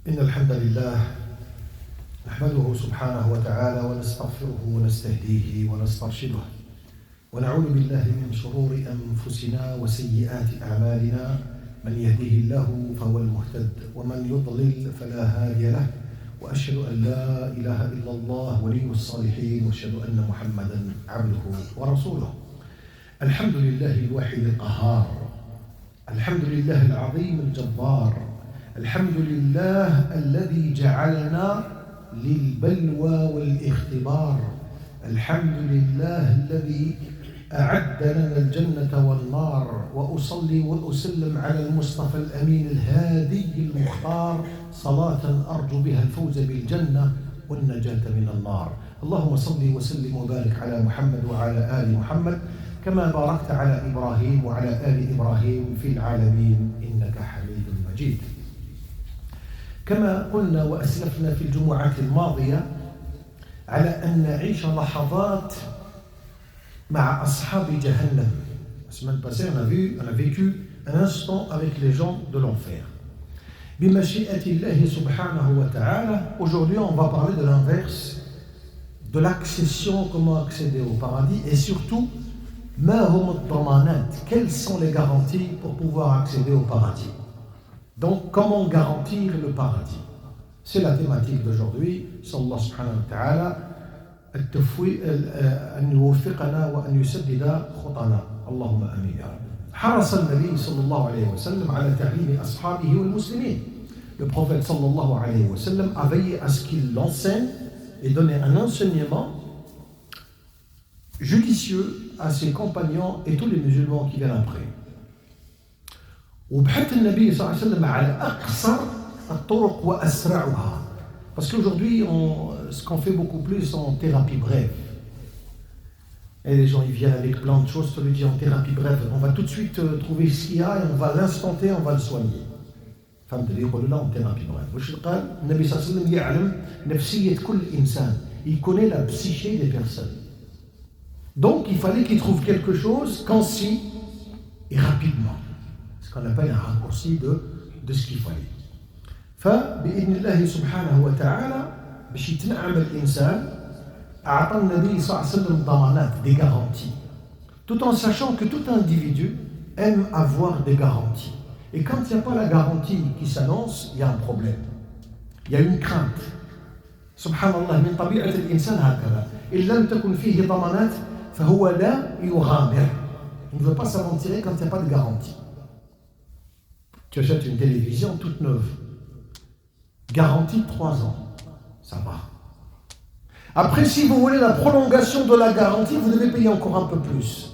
إن الحمد لله نحمده سبحانه وتعالى ونستغفره ونستهديه ونسترشده ونعوذ بالله من شرور أنفسنا وسيئات أعمالنا من يهده الله فهو المهتد ومن يضلل فلا هادي له وأشهد أن لا إله إلا الله ولي الصالحين وأشهد أن محمدا عبده ورسوله. الحمد لله الواحد القهار، الحمد لله العظيم الجبار، الحمد لله الذي جعلنا للبلوى والاختبار، الحمد لله الذي أعد لنا الجنة والنار، وأصلي وأسلم على المصطفى الأمين الهادي المختار صلاة أرجو بها الفوز بالجنة والنجاة من النار. اللهم صل وسلم وبارك على محمد وعلى آل محمد كما باركت على إبراهيم وعلى آل إبراهيم في العالمين إنك حميد مجيد. كما قلنا وأسلفنا في الجمعة الماضية على أن نعيش لحظات مع أصحاب جهنم. La semaine passée, on a vécu un instant avec les gens de l'enfer. Bimashi'atillahi subhanahu wa ta'ala. Aujourd'hui, on va parler de l'inverse, de l'accession, comment accéder au paradis, et surtout, ma hum ad-damanat, quelles sont les garanties pour pouvoir accéder au paradis. Donc, comment garantir le paradis? C'est la thématique d'aujourd'hui. Sallallahu subhanahu wa ta'ala أن يوفقنا وأن يسدد خطانا اللهم آمين يا رب. حرص النبي صلى الله عليه وسلم على تعليم أصحابه والمسلمين. Le prophète sallallahu alayhi wa sallam a veillé à ce qu'il enseigne et donne un enseignement judicieux à ses compagnons et tous les musulmans qui viennent après. وبحث النبي صلى الله عليه وسلم على أقصر الطرق وأسرعها. Parce qu'aujourd'hui, ce qu'on fait beaucoup plus en thérapie brève. Et les gens ils viennent avec plein de choses, tu lui dis en thérapie brève, on va tout de suite trouver ce qu'il y a et on va l'instant T, on va le soigner. فهمت اللي يقولوا لا en thérapie brève. واش قال النبي صلى الله عليه وسلم يعلم نفسية كل إنسان. Il connaît la psyché des personnes. Donc il fallait qu'il trouve quelque chose concis et rapidement. Ce qu'on appelle un raccourci de ce qu'il fallait. فبإذن الله سبحانه وتعالى باش يتنعم الإنسان أعطى النبي صلى الله عليه وسلم ضمانات, des garanties, tout en sachant que tout individu aime avoir des garanties. Et quand il n'y a pas la garantie qui s'annonce, il y a un problème, il y a une crainte. Subhanallah, من طبيعة الإنسان هكذا. إن لم تكن فيه ضمانات فهو لا يغامر. Il ne veut pas s'aventurer quand il n'y a pas de garantie. Tu achètes une télévision toute neuve. Garantie 3 ans, ça va. Après, si vous voulez la prolongation de la garantie, vous devez payer encore un peu plus.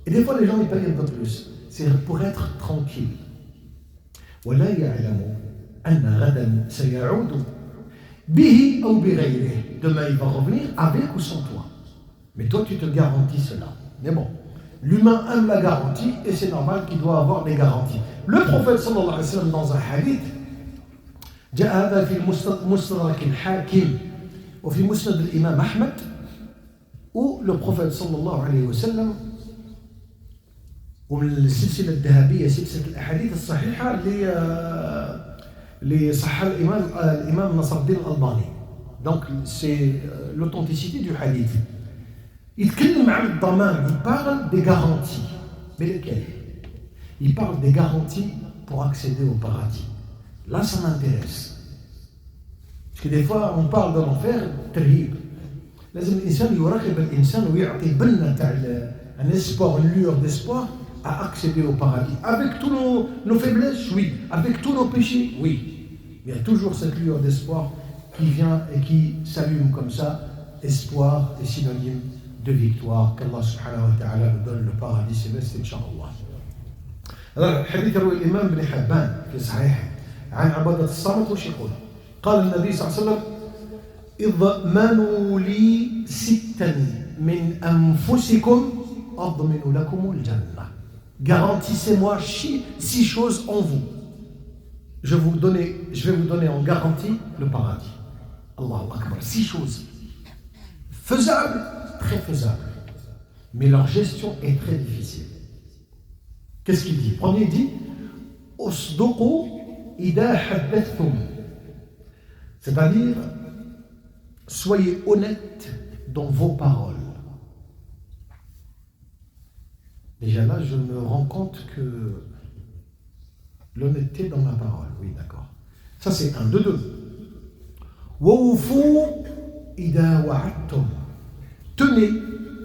Et des fois, les gens ils payent un peu plus. C'est pour être tranquille. ولا يعلم أن غدا سيعود به أو بغيره. Demain, il va revenir avec ou sans toi. Mais toi, tu te garantis cela. Mais bon, l'humain aime la garantie et c'est normal qu'il doit avoir des garanties. Le prophète sallallahu alayhi wa sallam dans un hadith, جاء هذا في مستدرك الحاكم وفي مسند الإمام أحمد. où le prophète صلى الله عليه وسلم ومن السلسلة الذهبية سلسلة الأحاديث الصحيحة اللي صحها الإمام نصر الدين الألباني. donc c'est l'authenticité du hadith. يتكلم عن الضمان, il parle des garanties. mais lesquelles? Il parle des garanties pour accéder au paradis. Là, ça m'intéresse. Parce que des fois, on parle de l'enfer, terrible. لازم الإنسان يراقب الإنسان ويعطي بلنا تاع un espoir, une lueur d'espoir à accéder au paradis. Avec tous nos faiblesses, oui. Avec tous nos péchés, oui. Il y a toujours cette lueur d'espoir qui vient et qui s'allume comme ça. Espoir est synonyme de victoire. Qu'Allah subhanahu wa ta'ala nous donne le paradis céleste, Inch'Allah. Alors, le hadith رواه الإمام بن حبان في صحيحه عن عبادة الصامت وش يقول؟ قال النبي صلى الله عليه وسلم اضمنوا لي 6 من أنفسكم أضمن لكم الجنة. Garantissez-moi 6 choses en vous. Je vais vous donner en garantie le paradis. Allahu Akbar. 6 choses. Faisables, très faisables. Mais leur gestion est très difficile. Qu'est-ce qu'il dit? Premier, il dit Osdoqu إذا حدثتم C'est-à-dire, soyez honnête dans vos paroles. Déjà là, je me rends compte que l'honnêteté dans la parole, oui, d'accord. Ça, c'est un, deux. Wawfu ida wa'adtum. Tenez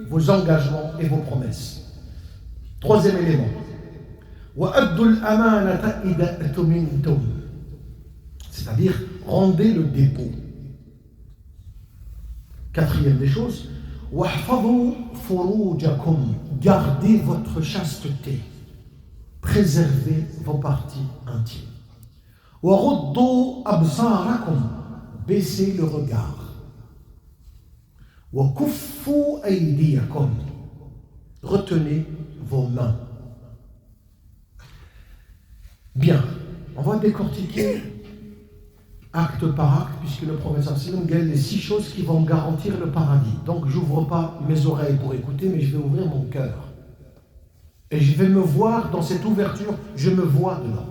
vos engagements et vos promesses. Troisième élément. Wa'addu al-amanata ida atumintum. C'est-à-dire, rendez le dépôt. Quatrième des choses. Wahfadhu furujakum. Gardez votre chasteté. Préservez vos parties intimes. Waruddu absarakum. Baissez le regard. Wa kuffu aydiyakum. Retenez vos mains. Bien, on va décortiquer acte par acte, puisque le prophète sallam gagne les 6 choses qui vont garantir le paradis. Donc, j'ouvre pas mes oreilles pour écouter, mais je vais ouvrir mon cœur. Et je vais me voir dans cette ouverture, je me vois dedans.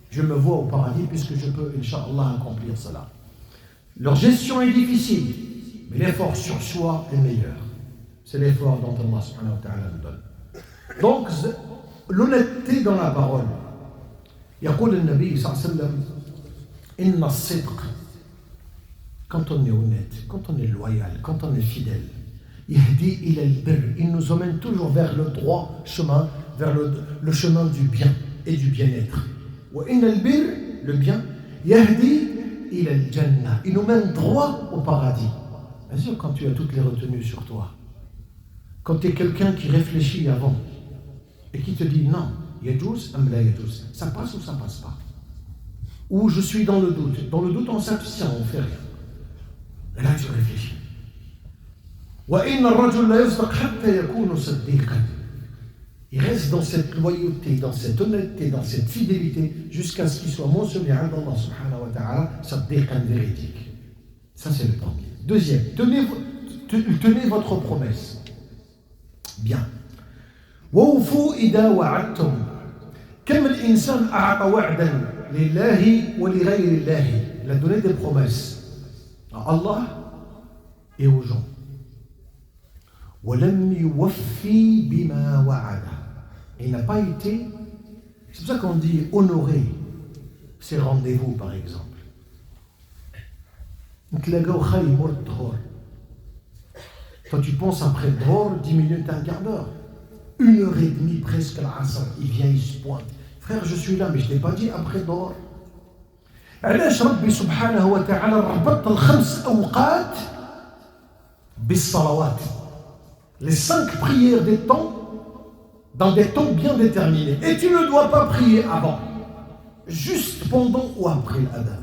Je me vois au paradis, puisque je peux, Inch'Allah, accomplir cela. Leur gestion est difficile, mais l'effort sur soi est meilleur. C'est l'effort dont Allah subhanahu wa ta'ala nous donne. Donc, l'honnêteté dans la parole. يقول النبي صلى الله عليه وسلم إن الصدق, quand on est honnête, quand on est loyal, quand on est fidèle, يهدي إلى البر, il nous emmène toujours vers le droit chemin, vers le chemin du bien et du bien-être. وإن البر, le bien, يهدي إلى الجنة, il nous mène droit au paradis. Bien sûr, quand tu as toutes les retenues sur toi, quand tu es quelqu'un qui réfléchit avant et qui te dit non, yajouz am la yajouz, ça passe ou ça passe pas, ou je suis dans le doute. Dans le doute, on s'abstient, on fait rien. Et là, tu réfléchis. وَإِنَّ الرَّجُلَ لَا يَصْدَقْ حَتَّى يَكُونُ صَدِّيقًا. Il reste dans cette loyauté, dans cette honnêteté, dans cette fidélité, jusqu'à ce qu'il soit mentionné à Allah subhanahu wa ta'ala, صَدِّيقًا véridique. Ça, c'est le premier. Deuxième, tenez votre promesse. Bien. وَوْفُوا إِذَا وَعَدْتُمْ. كم الإنسان أعطى وعدا لله ولغير الله. Il a donné des promesses à Allah et aux gens. وَلَمْ يُوَفِّي بِمَا وَعَدَ. Il n'a pas été, c'est pour ça qu'on dit honorer ses rendez-vous, par exemple. Toi tu penses après le Dhor, 10 minutes, un quart d'heure, 1h30 presque à l'Asr, il vient, il se pointe. Frère, je suis là, mais je ne t'ai pas dit après le Dhor. علاش ربي سبحانه وتعالى ربط ال5 أوقات بالصلوات, les 5 prières des temps dans des temps bien déterminés, et tu ne dois pas prier avant, juste pendant ou après l'adhan.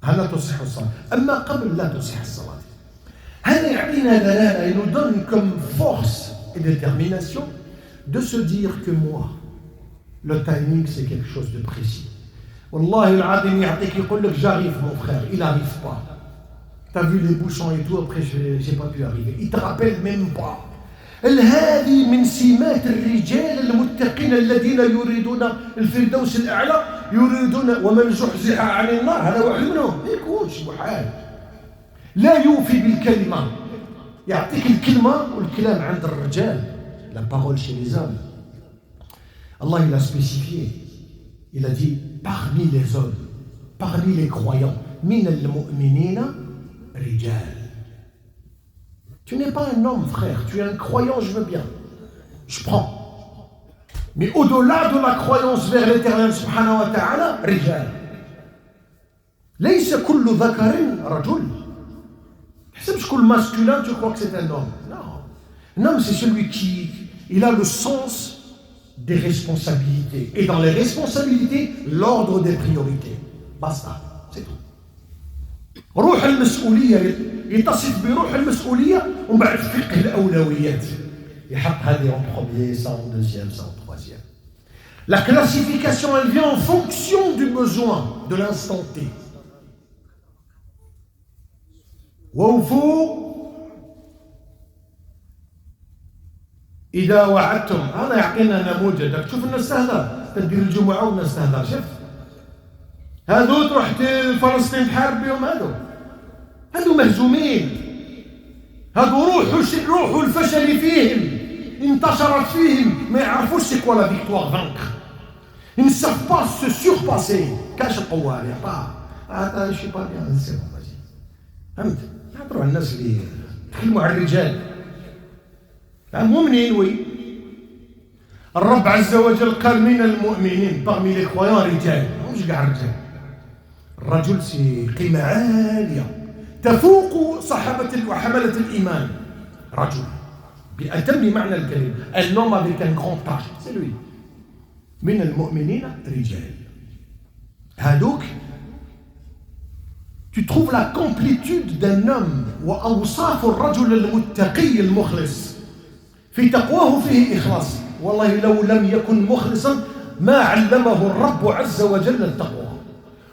هنا تصح الصلاة أما قبل لا تصح الصلاة. هذا يعطينا دلالة, il nous donne comme force et détermination de se dire que moi, le timing c'est quelque chose de précis. Wallahi al-Adim يعطيك يقول لك j'arrive mon frère, il n'arrive pas. T'as vu les bouchons et tout, après j'ai pas pu arriver. Il te rappelle même pas. هذه من سمات الرجال المتقين الذين يريدون الفردوس الأعلى, يريدون ومن زحزح عن النار هذا واحد منهم. يكونش بحال لا يوفي بالكلمة, يعطيك الكلمة والكلام عند الرجال, la parole chez les hommes. Allah il a spécifié, il a dit parmi les hommes, parmi les croyants, min al-mu'minina rijal. Tu n'es pas un homme, frère, tu es un croyant, je veux bien, je prends. Mais au-delà de la croyance vers l'éternel subhanahu wa ta'ala, rijal. ليس كل ذكر رجل. C'est que le masculin, tu crois que c'est un homme. Non. Un homme, c'est celui qui il a le sens des responsabilités. Et dans les responsabilités, l'ordre des priorités. Basta, c'est tout. روح المسؤولية, يتصف بروح المسؤولية ومن بعد فقه الأولويات. يحط هذه en premier, ça en deuxième, ça en troisième. La classification, elle vient en fonction du besoin, de l'instant T. وَوْفُوا إذا وعدتم. هذا يعطينا نموذج. تشوف الناس سهلة, تدير الجمعة والناس سهلة. شوف هادو تروح فلسطين تحارب بهم، هادو مهزومين، هادو روح الفشل فيهم انتشرت فيهم، ما يعرفوش سي كوا لا فيكتوار فانكر. Ils ne savent pas se surpasser. كاش القوة يا با هذا شي با بيان سي بون فازي. فهمت؟ نهضروا على الناس اللي تكلموا على الرجال المؤمنين. وي الرب عز وجل قال من المؤمنين parmi les croyants رجال، مش كاع الرجال. الرجل سي قيمة عالية تفوق صحابة وحملة الإيمان. رجل بأتم معنى الكلمة، un homme avec un grand H, c'est lui. من المؤمنين رجال. هادوك tu trouves la complétude d'un homme وأوصاف الرجل المتقي المخلص. في تقواه فيه إخلاص. والله لو لم يكن مخلصا ما علمه الرب عز وجل التقوى،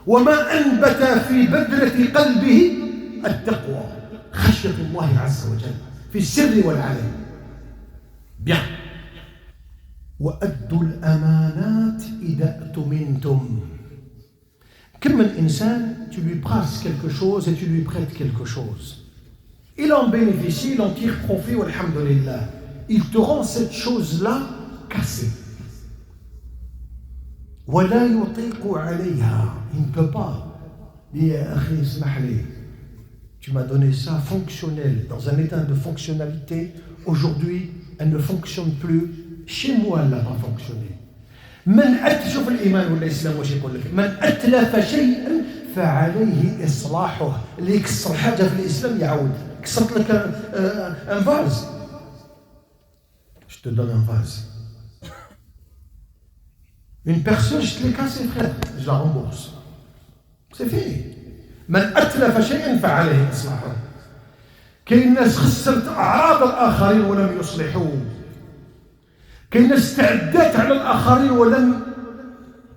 وما أنبت في بذرة قلبه التقوى خشية الله عز وجل في السر والعلن. bien. وأدوا الأمانات إذا أؤتمنتم. كم من إنسان tu lui passes quelque chose et tu lui prêtes quelque chose, il en bénéficie, il en tire profit, walhamdulillah. Il te rend cette chose-là cassée. ولا يطيق عليها, il ne peut pas. Dit أخي اسمح لي, tu m'as donné ça fonctionnel, dans un état de fonctionnalité. Aujourd'hui, elle ne fonctionne plus. Chez moi, elle n'a pas fonctionné. شوف الإيمان والإسلام واش يقول لك؟ من أتلف شيئا فعليه إصلاحه. اللي يكسر حاجة في الإسلام يعود. كسرت لك un vase. Je te donne un vase. Une personne, je te l'ai cassé, frère, je la rembourse. C'est fini. من أتلف شيئا فعليه إصلاحه. كاين ناس خسرت أعراض الآخرين ولم يصلحوه. كاين ناس استعدت على الآخرين ولم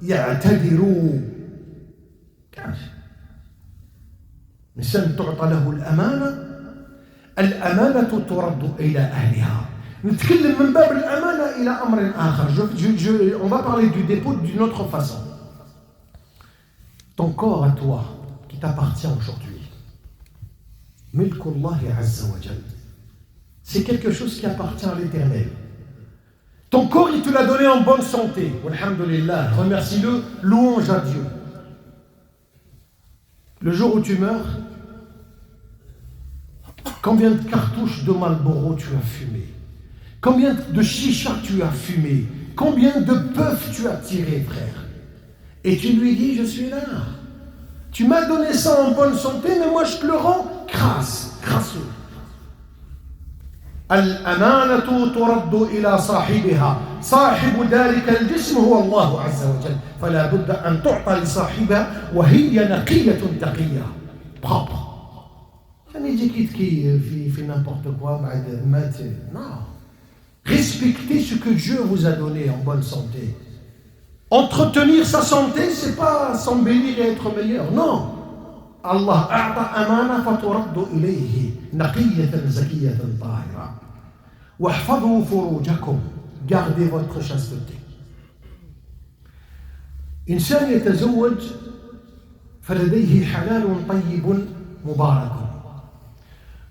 يعتذروا. كاش إنسان تعطى له الأمانة ترد إلى أهلها. نتكلم من باب الأمانة إلى أمر آخر. On va parler du dépôt d'une autre façon. Ton corps à toi, qui t'appartient aujourd'hui, ملك الله عز وجل, c'est quelque chose qui appartient à l'Éternel. Ton corps, il te l'a donné en bonne santé. Alhamdulillah, remercie-le, louange à Dieu. Le jour où tu meurs, combien de cartouches de Marlboro tu as fumé? Combien de chicha tu as fumé? Combien de bœufs tu as tiré, frère? Et tu lui dis, je suis là. Tu m'as donné ça en bonne santé, mais moi je te le rends crasseux. الأمانة ترد إلى صاحبها. صاحب ذلك الجسم هو الله عز وجل، فلا بد أن تعطى لصاحبها وهي نقية تقية propre. يعني يجيك في n'importe quoi بعد مات. Non. Respectez ce que Dieu vous a donné en bonne santé. Entretenir sa santé, c'est pas s'embellir et être meilleur. Non. Allah أعطى أمانة فترد إليه نقية زكية طاهرة. واحفظوا فروجكم. Gardez votre chasteté. إنسان يتزوج فلديه حلال طيب مبارك.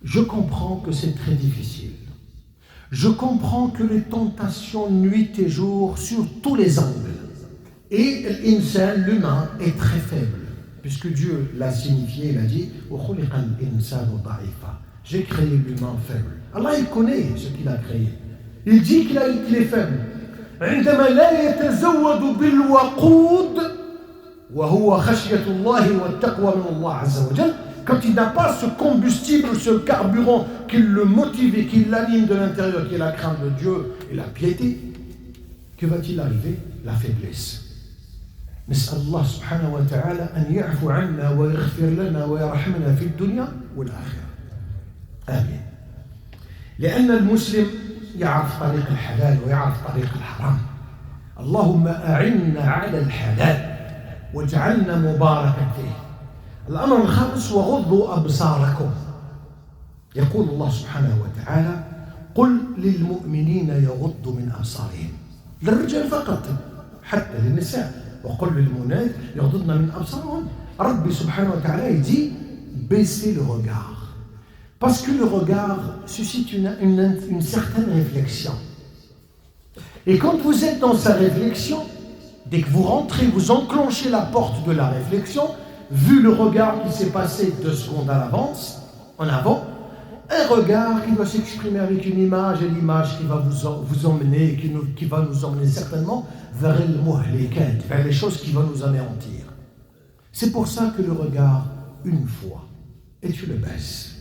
Je comprends que c'est très difficile. Je comprends que les tentations nuit et jour sur tous les angles. Et l'insan, l'humain, est très faible. Puisque Dieu l'a signifié, il a dit j'ai créé l'humain faible. Allah, il connaît ce qu'il a créé. Il dit qu'il est faible. عندما لا يتزود بالوقود وهو خشية الله والتقوى من الله عز وجل, quand il n'a pas ce combustible, ce carburant qui le motive et qui l'anime de l'intérieur, qui est la crainte de Dieu et la piété, que va-t-il arriver? La faiblesse. نسأل الله سبحانه وتعالى أن يعفو عنا ويغفر لنا ويرحمنا في الدنيا والآخرة. آمين. لأن المسلم يعرف طريق الحلال ويعرف طريق الحرام. اللهم أعنا على الحلال واجعلنا مباركا فيه. الأمر الخامس وغضوا أبصاركم. يقول الله سبحانه وتعالى قل للمؤمنين يغضوا من أبصارهم. للرجال فقط حتى للنساء. وقل للمؤمنات يغضضن من أبصارهن. Rabbi subhanahu wa ta'ala, il dit baissez le regard. Parce que le regard suscite une certaine réflexion. Et quand vous êtes dans sa réflexion, dès que vous rentrez, vous enclenchez la porte de la réflexion, vu le regard qui s'est passé 2 secondes à l'avance, en avant, un regard qui doit s'exprimer avec une image, et l'image qui va vous emmener, qui va nous emmener certainement vers vers les choses qui vont nous anéantir. C'est pour ça que le regard, une fois, et tu le baisses,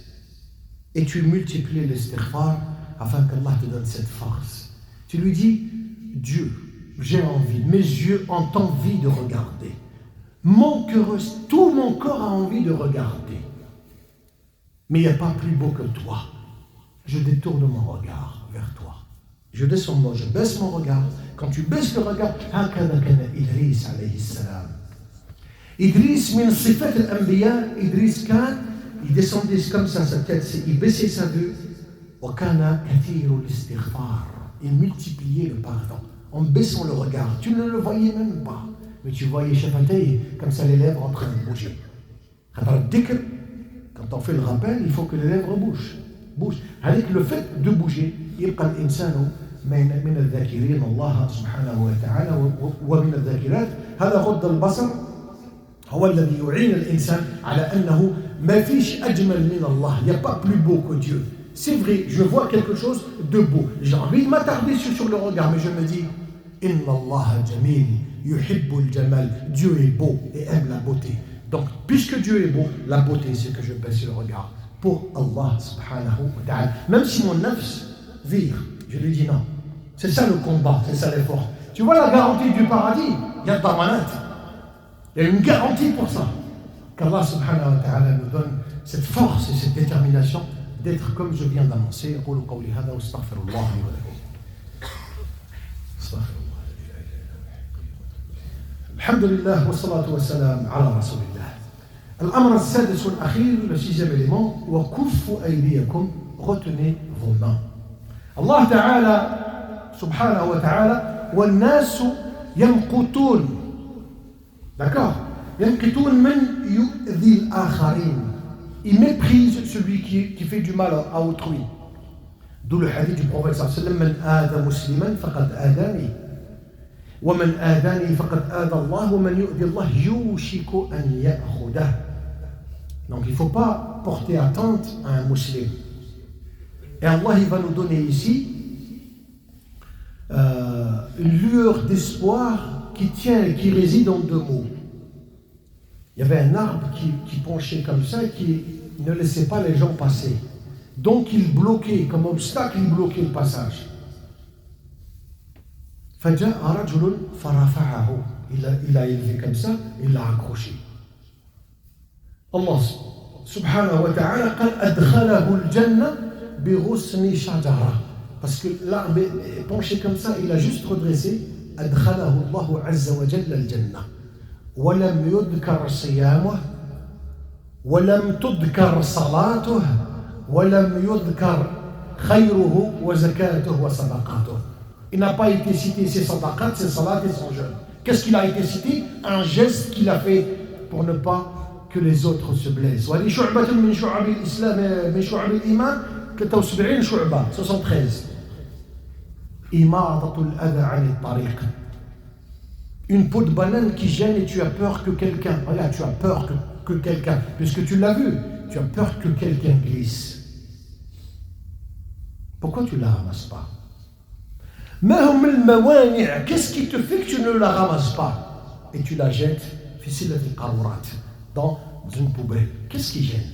et tu multiplies l'istighfar afin qu'Allah te donne cette force. Tu lui dis, Dieu, j'ai envie, mes yeux ont envie de regarder. Mon cœur, tout mon corps a envie de regarder. Mais il n'y a pas plus beau que toi. Je détourne mon regard vers toi. Je baisse mon regard. Quand tu baisses le regard, هكذا كان إدريس عليه السلام. Idriss, min sifat al-anbiya, Idriss Khan, il descendait comme ça, sa tête, il baissait sa vue. وكان كثير الاستغفار. Il multipliait le pardon en baissant le regard. Tu ne le voyais même pas, mais tu voyais Shafatay comme ça, les lèvres en train de bouger. Quand on fait le rappel, il faut que les lèvres bougent. Avec le fait de bouger, يبقى الإنسان من الذاكرين الله سبحانه وتعالى ومن الذاكرات. هذا غض البصر هو الذي يعين الإنسان على أنه ما فيش أجمل من الله. Il n'y a pas plus beau que Dieu. C'est vrai, je vois quelque chose de beau. J'ai envie de m'attarder sur le regard, mais je me dis, Inna Allah jamil, yuhibbul jamal. Dieu est beau et aime la beauté. Donc, puisque Dieu est beau, la beauté, c'est que je baisse le regard pour Allah subhanahu wa ta'ala. Même si mon nafs vire, je lui dis non. C'est ça le combat, c'est ça l'effort. Tu vois la garantie du paradis, il y a damanat. Il y a une garantie pour ça. Qu'Allah subhanahu wa ta'ala nous donne cette force et cette détermination d'être comme je viens d'annoncer. أقول قولي هذا واستغفر الله لي ولكم. استغفر الله. الحمد لله والصلاة والسلام على رسول الله. الأمر السادس والأخير, le 6e élément, وكفوا أيديكم, retenez vos mains. Allah Ta'ala subhanahu wa ta'ala, والناس يمقتون. D'accord? يمقتون من يؤذي الآخرين. Il méprise celui qui fait du mal à autrui. D'où le hadith du prophète sallallahu alayhi wa sallam, man aada musliman faqad aadani, wa man aadani faqad aada Allah, wa man yu'di Allah yushiku an ya'khudah. Donc il ne faut pas porter atteinte à un musulman. Et Allah il va nous donner ici une lueur d'espoir qui tient et qui réside en 2 mots. Il y avait un arbre qui penchait comme ça et qui ne laissait pas les gens passer. Donc il bloquait, comme obstacle, il bloquait le passage. فجاء رجل فرفعه. Il a élevé comme ça, il l'a accroché. Allah subhanahu wa ta'ala قال أدخله الجنة بغصن شجرة. Parce que l'arbre est penché comme ça, il a juste redressé. أدخله الله عز وجل الجنة. ولم يذكر صيامه ولم تذكر صلاته ولم يذكر خيره وزكاته وصدقاته. Il n'a pas été cité ses sadaqat, ses salat et son jeûne. Qu'est-ce qu'il a été cité? Un geste qu'il a fait pour ne pas que les autres se blessent. وهذه شعبة من شعب الإسلام من شعب الإيمان 73 شعبة 73. إماطة الأذى عن الطريق. Une peau de banane qui gêne et tu as peur que quelqu'un, voilà, tu as peur que quelqu'un, puisque tu l'as vu, tu as peur que quelqu'un glisse. Pourquoi tu ne la ramasses pas? Qu'est-ce qui te fait que tu ne la ramasses pas et tu la jettes dans une poubelle? Qu'est-ce qui gêne?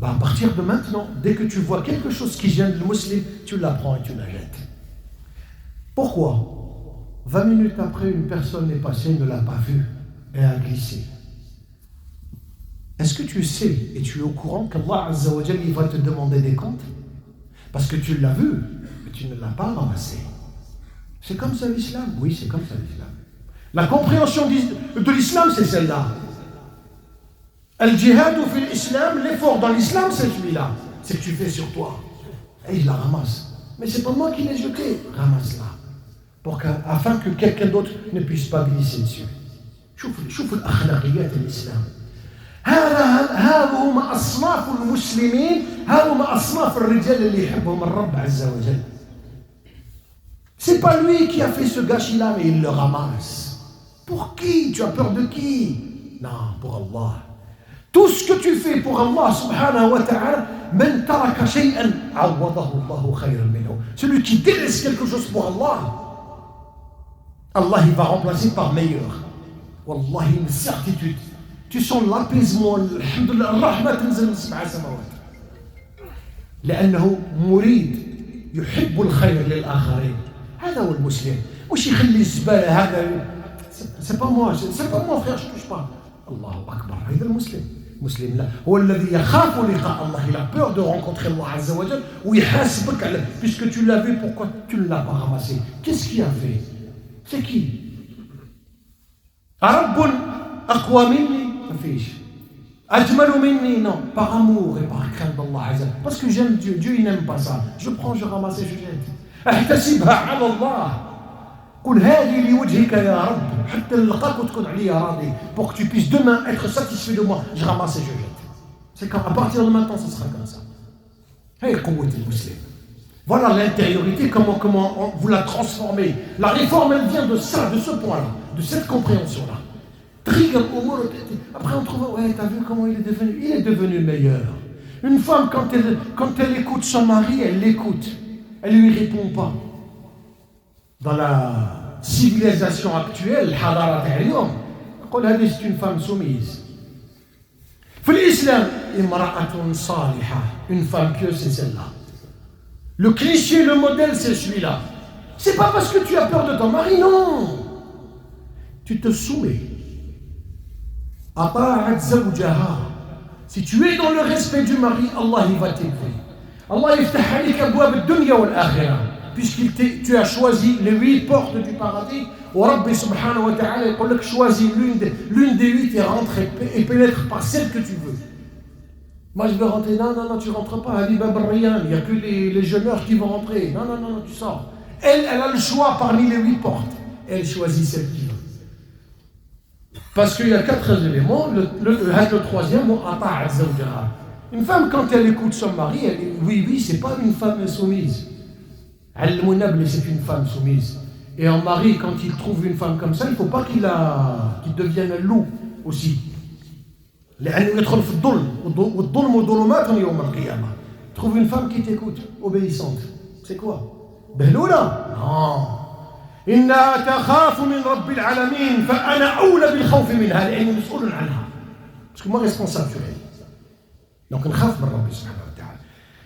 À partir de maintenant, dès que tu vois quelque chose qui gêne le musulman, tu la prends et tu la jettes. Pourquoi? 20 minutes après, une personne est passée, ne l'a pas vue et a glissé. Est-ce que tu sais et tu es au courant qu'Allah Azza wa Jalla va te demander des comptes? Parce que tu l'as vu, mais tu ne l'as pas ramassé. C'est comme ça l'islam? Oui, c'est comme ça l'islam. La compréhension de l'islam, c'est celle-là. Al-jihad fi l'islam, l'effort dans l'islam, c'est celui-là. C'est que tu fais sur toi. Et il la ramasse. Mais c'est pas moi qui l'ai jeté. Ramasse-la. afin que quelqu'un d'autre ne puisse pas glisser dessus. شوفوا الأخلاقيات الإسلام. هذا أصناف المسلمين، هذا أصناف الرجال اللي يحبهم الرب عز وجل. C'est pas lui qui a fait ce gâchis-là, mais il le ramasse. Pour qui? Tu as peur de qui? Non, pour Allah. Tout ce que tu fais pour Allah subhanahu wa ta'ala, من ترك شيئا عوضه الله خيرا منه. Celui qui délaisse quelque chose pour Allah, Allah il va remplacer par meilleur. Wallahi, une certitude. Tu sens l'apaisement, alhamdulillah, الرحمة تنزل من 7 سماوات. لأنه مريد يحب الخير للآخرين. هذا هو المسلم. وش يخلي الزبالة هذا؟ c'est pas moi frère, je touche pas. الله أكبر. هذا المسلم. مسلم لا هو الذي يخاف لقاء الله. Il a peur de rencontrer Allah Azza wa Jal. ويحاسبك على puisque tu l'as vu, pourquoi tu ne l'as pas ramassé? Qu'est-ce qu'il a fait? C'est qui? رب أقوى مني؟ ما فيش. أجمل مني؟ Non. Par amour et par crainte d'Allah Azza. Parce que j'aime Dieu. Dieu il n'aime pas ça. Je prends, je ramasse et je jette. احتسبها على الله. قل هذه لوجهك يا رب حتى نلقاك وتكون عليا راضي. Pour que tu puisses demain être satisfait de moi. Je ramasse et je jette. C'est quand à partir de maintenant ça sera comme ça. هي قوة المسلم. Voilà l'intériorité, comment vous la transformez. La réforme elle vient de ça, de ce point-là, de cette compréhension-là. Après on trouve, ouais, t'as vu comment il est devenu meilleur. Une femme quand elle écoute son mari, elle l'écoute. Elle ne lui répond pas. Dans la civilisation actuelle, c'est une femme soumise. Dans l'islam, une femme pieuse, c'est celle-là. Le cliché, le modèle, c'est celui-là. C'est pas parce que tu as peur de ton mari, non. Tu te soumets. Si tu es dans le respect du mari, Allah il va t'élever. Allah يفتح عليك أبواب الدنيا والآخرة. Puisqu'il tu as choisi les 8 portes du paradis, وربي سبحانه وتعالى يقول لك choisis l'une des 8 et rentre et pénètre par celle que tu veux. Moi je veux rentrer, non, tu rentres pas, Ali Bab Rayyan, il n'y a que les jeûneurs qui vont rentrer. Non, tu sors. Elle a le choix parmi les 8 portes. Elle choisit celle qui veut. Parce qu'il y a 4 éléments, le troisième, ata'at zawjaha. Une femme, quand elle écoute son mari, elle dit oui, c'est pas une femme soumise. Al-Munabli, c'est une femme soumise. Et un mari, quand il trouve une femme comme ça, il ne faut pas qu'il devienne un loup aussi. لأنه يدخل في الظلم والظلم ظلمات يوم القيامة. Trouve une femme qui t'écoute, obéissante. C'est quoi? بهلولة؟ Non. إنها تخاف من رب العالمين فأنا أولى بالخوف منها لأني مسؤول عنها. Parce que moi responsable sur elle. Donc نخاف من ربي سبحانه وتعالى.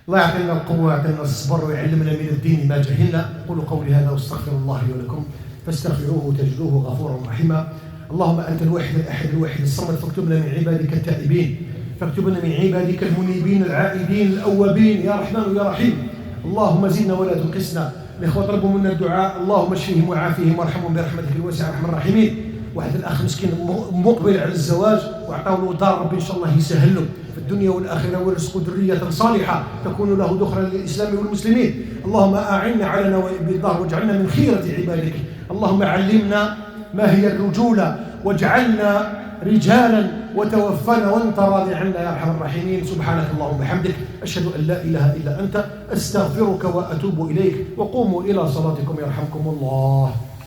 الله يعطينا القوة ويعطينا الصبر ويعلمنا من الدين ما جهلنا. قولوا قولي هذا واستغفر الله لي ولكم فاستغفروه تجدوه غفورا رحيما. اللهم أنت الواحد الأحد الواحد الصمد فاكتبنا من عبادك التائبين فاكتبنا من عبادك المنيبين العائدين الأوابين يا رحمن يا رحيم. اللهم زدنا ولا تنقصنا. الإخوة طلبوا منا الدعاء اللهم اشفيهم وعافيهم وارحمهم برحمتك الواسعة أرحم الراحمين. واحد الأخ مسكين مقبل على الزواج وأعطاه له دار ربي إن شاء الله يسهل له في الدنيا والآخرة ويرزقه ذرية صالحة تكون له دخلا للإسلام والمسلمين. اللهم أعنا على نوائب الدار واجعلنا من خيرة عبادك. اللهم علمنا ما هي الرجولة واجعلنا رجالا وتوفنا وانت راضي عنا يا ارحم الراحمين. سبحانك اللهم وبحمدك اشهد ان لا اله الا انت استغفرك واتوب اليك وقوموا الى صلاتكم يرحمكم الله.